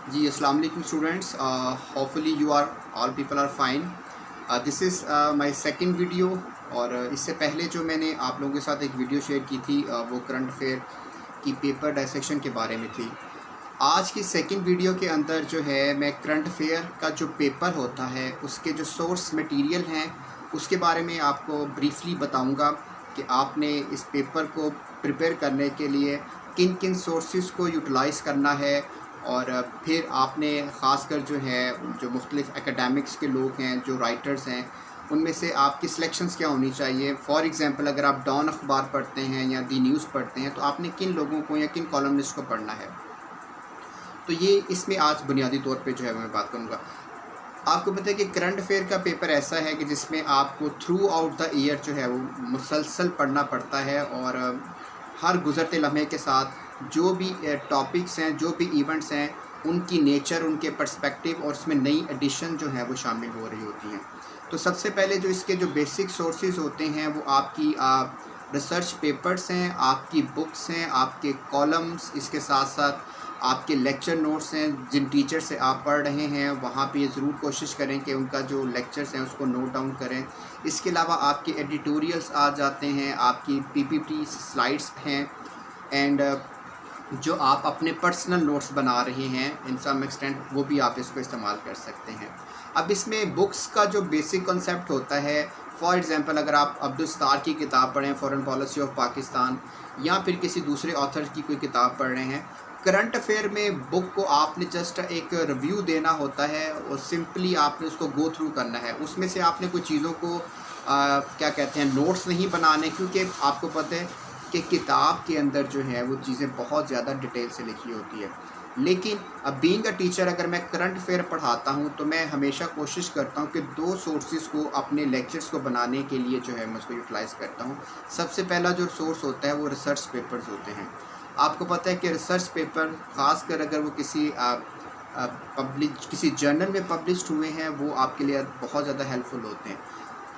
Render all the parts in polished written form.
जी, अस्सलाम वालेकुम students. Hopefully you are all people are fine. This is my second video. और इससे पहले जो मैंने आप लोगों के साथ एक वीडियो शेयर की थी वो करंट अफेयर की पेपर डायसेक्शन के बारे में थी। आज की सेकंड वीडियो के अंदर जो है मैं करंट अफेयर का जो पेपर होता है उसके जो सोर्स मटेरियल हैं उसके बारे में आपको ब्रीफली बताऊंगा कि आपने इस पेपर को प्रिपेयर करने के लिए किन किन सोर्सेज़ को यूटिलाइज़ करना है। और फिर आपने ख़ासकर जो है जो मुख्तलिफ़ एकेडमिक्स के लोग हैं, जो राइटर्स हैं, उनमें से आपकी सिलेक्शंस क्या होनी चाहिए। फॉर एग्ज़ाम्पल अगर आप डॉन अखबार पढ़ते हैं या दी न्यूज़ पढ़ते हैं तो आपने किन लोगों को या किन कॉलमनिस्ट को पढ़ना है। तो ये इसमें आज बुनियादी तौर पे जो है मैं बात करूँगा। आपको पता है कि करंट अफेयर का पेपर ऐसा है कि जिसमें आपको थ्रू आउट द ईयर जो है वो मुसलसल पढ़ना पड़ता है और हर गुज़रते लम्हे के साथ जो भी टॉपिक्स हैं, जो भी इवेंट्स हैं, उनकी नेचर, उनके पर्सपेक्टिव और उसमें नई एडिशन जो है वो शामिल हो रही होती हैं। तो सबसे पहले जो इसके जो बेसिक सोर्सेज होते हैं वो आपकी रिसर्च पेपर्स हैं, आपकी बुक्स हैं, आपके कॉलम्स, इसके साथ साथ आपके लेक्चर नोट्स हैं। जिन टीचर से आप पढ़ रहे हैं वहाँ पे ज़रूर कोशिश करें कि उनका जो लेक्चर्स हैं उसको नोट डाउन करें। इसके अलावा आपके एडिटोरियल्स आ जाते हैं, आपकी पीपीटी स्लाइड्स हैं, एंड जो आप अपने पर्सनल नोट्स बना रहे हैं इन सम एक्सटेंट वो भी आप इसको इस्तेमाल कर सकते हैं। अब इसमें बुक्स का जो बेसिक कॉन्सेप्ट होता है, फॉर एग्ज़ाम्पल अगर आप अब्दुल सत्तार की किताब पढ़ें, फॉरेन पॉलिसी ऑफ पाकिस्तान, या फिर किसी दूसरे ऑथर की कोई किताब पढ़ रहे हैं, करंट अफेयर में बुक को आपने जस्ट एक रिव्यू देना होता है और सिंपली आपने उसको गो थ्रू करना है। उसमें से आपने कुछ चीज़ों को क्या कहते हैं, नोट्स नहीं बनाने, क्योंकि आपको पता है कि किताब के अंदर जो है वो चीज़ें बहुत ज़्यादा डिटेल से लिखी होती है। लेकिन अब बीइंग अ टीचर अगर मैं करंट अफेयर पढ़ाता हूँ तो मैं हमेशा कोशिश करता हूँ कि दो सोर्सेज को अपने लेक्चर्स को बनाने के लिए जो है मैं उसको यूटिलाइज़ करता हूँ। सबसे पहला जो सोर्स होता है वो रिसर्च पेपर्स होते हैं। आपको पता है कि रिसर्च पेपर ख़ासकर अगर वो किसी जर्नल में पब्लिश्ड हुए हैं वो आपके लिए बहुत ज़्यादा हेल्पफुल होते हैं।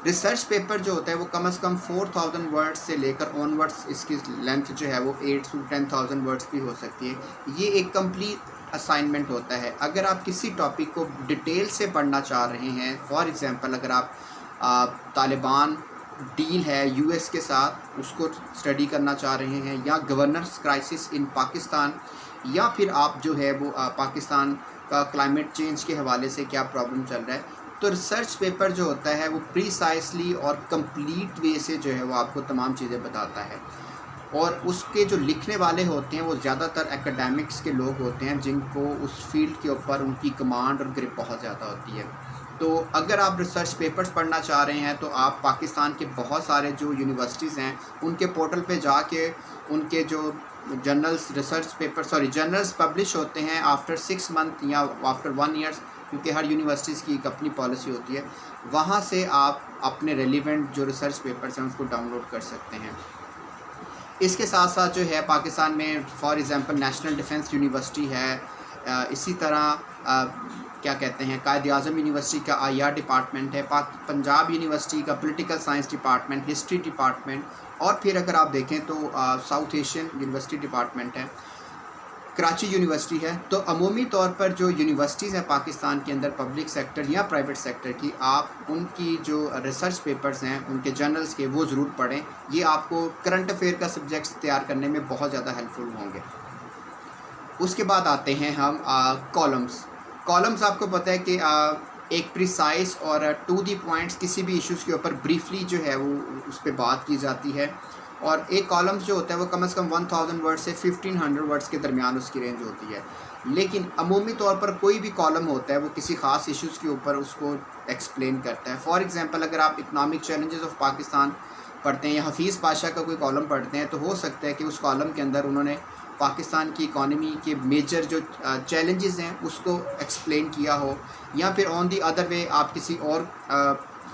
रिसर्च पेपर जो होता है वो कम से कम 4000 वर्ड्स से लेकर ऑनवर्ड्स इसकी लेंथ जो है वो 8 to 10,000 वर्ड्स भी हो सकती है। ये एक कंप्लीट असाइनमेंट होता है। अगर आप किसी टॉपिक को डिटेल से पढ़ना चाह रहे हैं, फॉर एग्ज़ाम्पल अगर आप तालिबान डील है यूएस के साथ उसको स्टडी करना चाह रहे हैं, या गवर्नर्स क्राइसिस इन पाकिस्तान, या फिर आप जो है वो पाकिस्तान का क्लाइमेट चेंज के हवाले से क्या प्रॉब्लम चल रहा है, तो रिसर्च पेपर जो होता है वो प्रीसाइसली और कंप्लीट वे से जो है वो आपको तमाम चीज़ें बताता है। और उसके जो लिखने वाले होते हैं वो ज़्यादातर एकेडमिक्स के लोग होते हैं जिनको उस फील्ड के ऊपर उनकी कमांड और ग्रिप बहुत ज़्यादा होती है। तो अगर आप रिसर्च पेपर्स पढ़ना चाह रहे हैं तो आप पाकिस्तान के बहुत सारे जो यूनिवर्सिटीज़ हैं उनके पोर्टल पे जाके उनके जो जर्नल्स पब्लिश होते हैं आफ्टर 6 मंथ या आफ्टर 1 ईयर्स, क्योंकि हर यूनिवर्सिटीज़ की एक अपनी पॉलिसी होती है, वहाँ से आप अपने रेलिवेंट जो रिसर्च पेपर्स हैं उसको डाउनलोड कर सकते हैं। इसके साथ साथ जो है पाकिस्तान में for example national defence university है, इसी तरह क्या कहते हैं कायद-ए-आज़म यूनिवर्सिटी का आईआर डिपार्टमेंट है, पंजाब यूनिवर्सिटी का political science department, history department, और फिर अगर आप देखें तो साउथ एशियन यूनिवर्सिटी डिपार्टमेंट है, कराची यूनिवर्सिटी है। तो अमूमी तौर पर जो यूनिवर्सिटीज़ हैं पाकिस्तान के अंदर पब्लिक सेक्टर या प्राइवेट सेक्टर की, आप उनकी जो रिसर्च पेपर्स हैं उनके जर्नल्स के वो ज़रूर पढ़ें। ये आपको करंट अफेयर का सब्जेक्ट्स तैयार करने में बहुत ज़्यादा हेल्पफुल होंगे। उसके बाद आते हैं हम कॉलम्स आपको पता है कि एक प्रिसाइज और टू दी पॉइंट्स किसी भी इश्यूज़ के ऊपर ब्रीफली जो है वो उस पर बात की जाती है। और एक कॉलम्स जो होता है वो कम से कम 1000 वर्ड से 1500 वर्ड्स के दरमियान उसकी रेंज होती है। लेकिन अमूमी तौर पर कोई भी कॉलम होता है वो किसी ख़ास इश्यूज़ के ऊपर उसको एक्सप्लेन करता है। फॉर एग्ज़ाम्पल अगर आप इकनॉमिक चैलेंजेस ऑफ पाकिस्तान पढ़ते हैं या हफीज़ पाशा का कोई कॉलम पढ़ते हैं तो हो सकता है कि उस कॉलम के अंदर उन्होंने पाकिस्तान की इकॉनमी के मेजर जो चैलेंजेस हैं उसको एक्सप्लेन किया हो, या फिर ऑन दी अदर वे आप किसी और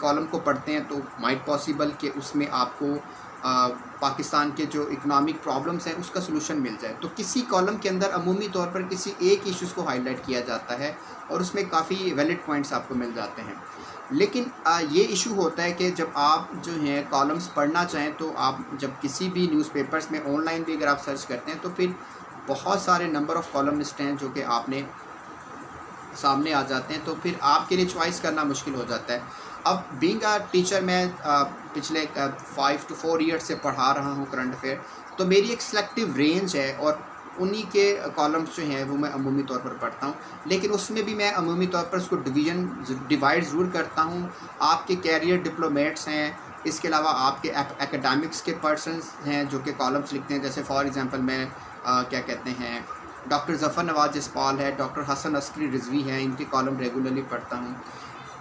कॉलम को पढ़ते हैं तो माइट पॉसिबल कि उसमें आपको पाकिस्तान के जो इकनॉमिक प्रॉब्लम्स हैं उसका सलूशन मिल जाए। तो किसी कॉलम के अंदर अमूमी तौर पर किसी एक इश्यूज़ को हाईलाइट किया जाता है और उसमें काफ़ी वैलिड पॉइंट्स आपको मिल जाते हैं। लेकिन ये इशू होता है कि जब आप जो है कॉलम्स पढ़ना चाहें तो आप जब किसी भी न्यूज़पेपर्स में ऑनलाइन भी अगर आप सर्च करते हैं तो फिर बहुत सारे नंबर ऑफ़ कॉलमिस्ट हैं जो कि आपने सामने आ जाते हैं, तो फिर आपके लिए चॉइस करना मुश्किल हो जाता है। अब बीइंग अ टीचर मैं पिछले 5 to 4 ईयर्स से पढ़ा रहा हूँ करंट अफेयर, तो मेरी एक सिलेक्टिव रेंज है और उन्हीं के कॉलम्स जो हैं वो मैं अमूमी तौर पर पढ़ता हूँ। लेकिन उसमें भी मैं अमूमी तौर पर उसको डिवाइड ज़रूर करता हूँ। आपके कैरियर डिप्लोमेट्स हैं, इसके अलावा आपके एकेडमिक्स के पर्सनस हैं जो कि कॉलम्स लिखते हैं। जैसे फॉर एग्ज़ाम्पल मैं क्या कहते हैं, डॉक्टर ज़फ़र नवाज़ जसपाल है, डॉक्टर हसन अस्करी रिजवी हैं, इनके कॉलम रेगुलरली पढ़ता हूँ।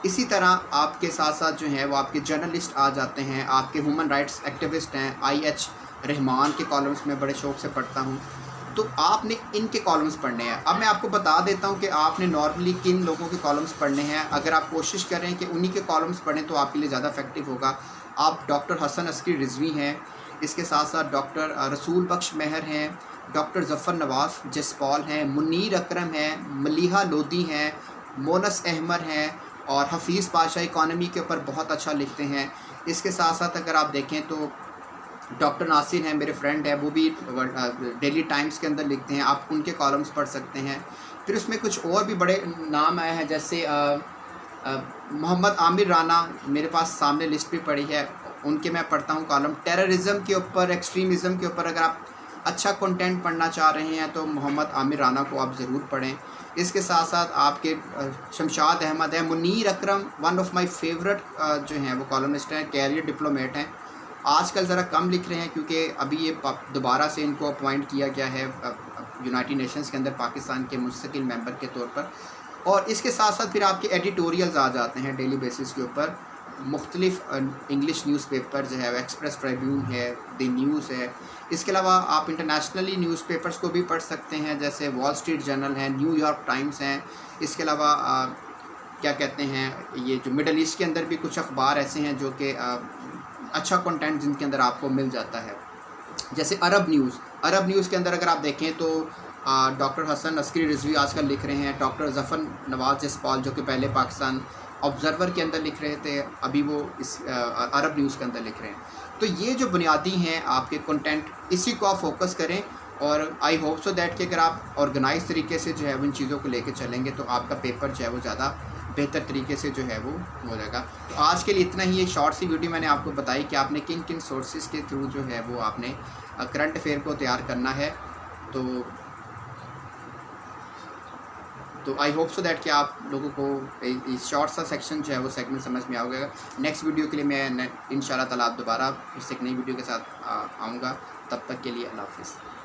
इसी तरह आपके साथ साथ जो हैं वो आपके जर्नलिस्ट आ जाते हैं, आपके ह्यूमन राइट्स एक्टिविस्ट हैं, IH रहमान के कॉलम्स मैं बड़े शौक़ से पढ़ता हूँ। तो आपने इनके कॉलम्स पढ़ने हैं। अब मैं आपको बता देता हूँ कि आपने नॉर्मली किन लोगों के कॉलम्स पढ़ने हैं। अगर आप कोशिश करें कि उन्हीं के कॉलम्स पढ़ें तो आपके लिए ज़्यादा इफेक्टिव होगा। आप डॉक्टर हसन अस्करी रिजवी हैं, इसके साथ साथ डॉक्टर रसूल बख्श मेहर हैं, डॉक्टर ज़फ़र नवाज़ जसपाल हैं, मुनीर अकरम हैं, मलिहा लोधी हैं, मोनस अहमद हैं और हफीज़ पाशा इकॉनमी के ऊपर बहुत अच्छा लिखते हैं। इसके साथ साथ अगर आप देखें तो डॉक्टर नासिर हैं, मेरे फ्रेंड हैं, वो भी डेली टाइम्स के अंदर लिखते हैं, आप उनके कॉलम्स पढ़ सकते हैं। फिर उसमें कुछ और भी बड़े नाम आए हैं, जैसे मोहम्मद आमिर राना, मेरे पास सामने लिस्ट भी पड़ी है, उनके मैं पढ़ता हूँ कॉलम। टेररिज्म के ऊपर, एक्सट्रीमिज़म के ऊपर अगर आप अच्छा कंटेंट पढ़ना चाह रहे हैं तो मोहम्मद आमिर राना को आप ज़रूर पढ़ें। इसके साथ साथ आपके शमशाद अहमद है, मुनीर अकरम वन ऑफ़ माय फेवरेट जो हैं वो कॉलमिस्ट हैं, कैरियर डिप्लोमेट हैं। आजकल ज़रा कम लिख रहे हैं क्योंकि अभी ये दोबारा से इनको अपॉइंट किया गया है यूनाइटेड नेशंस के अंदर पाकिस्तान के मुस्तकिल मेंबर के तौर पर। और इसके साथ साथ फिर आपके एडिटोरियल्स आ जाते हैं डेली बेसिस के ऊपर। मुख्तलिफ इंग्लिश न्यूज़पेपर जो है, एक्सप्रेस ट्रिब्यून है, द न्यूज़ है। इसके अलावा आप इंटरनेशनली न्यूज़पेपर्स को भी पढ़ सकते हैं, जैसे वॉल स्ट्रीट जर्नल है, न्यूयॉर्क टाइम्स हैं। इसके अलावा क्या कहते हैं, ये जो मिडल ईस्ट के अंदर भी कुछ अखबार ऐसे हैं जो कि अच्छा कंटेंट जिनके अंदर आपको मिल जाता है, जैसे अरब न्यूज़ के अंदर अगर आप देखें तो डॉक्टर हसन अस्करी रिजवी आजकल लिख रहे हैं, डॉक्टर ज़फ़र नवाज़ जसपाल जो कि पहले पाकिस्तान ऑब्ज़र्वर के अंदर लिख रहे थे, अभी वो इस अरब न्यूज़ के अंदर लिख रहे हैं। तो ये जो बुनियादी हैं आपके कंटेंट, इसी को आप फोकस करें और आई होप सो दैट कि अगर आप ऑर्गेनाइज तरीके से जो है इन चीज़ों को लेकर चलेंगे तो आपका पेपर जो है वो ज़्यादा बेहतर तरीके से जो है वो हो जाएगा। तो आज के लिए इतना ही, एक शॉर्ट सी वीडियो मैंने आपको बताई कि आपने किन किन सोर्सेज के थ्रू जो है वो आपने करंट अफेयर को तैयार करना है। तो आई होप सो दैट कि आप लोगों को शॉर्ट सा सेक्शन जो है वो सेगमेंट समझ में आएगा। नेक्स्ट वीडियो के लिए मैं इंशाल्लाह ताला आप दोबारा फिर से एक नई वीडियो के साथ आऊँगा। तब तक के लिए अल्लाह हाफ़िज़।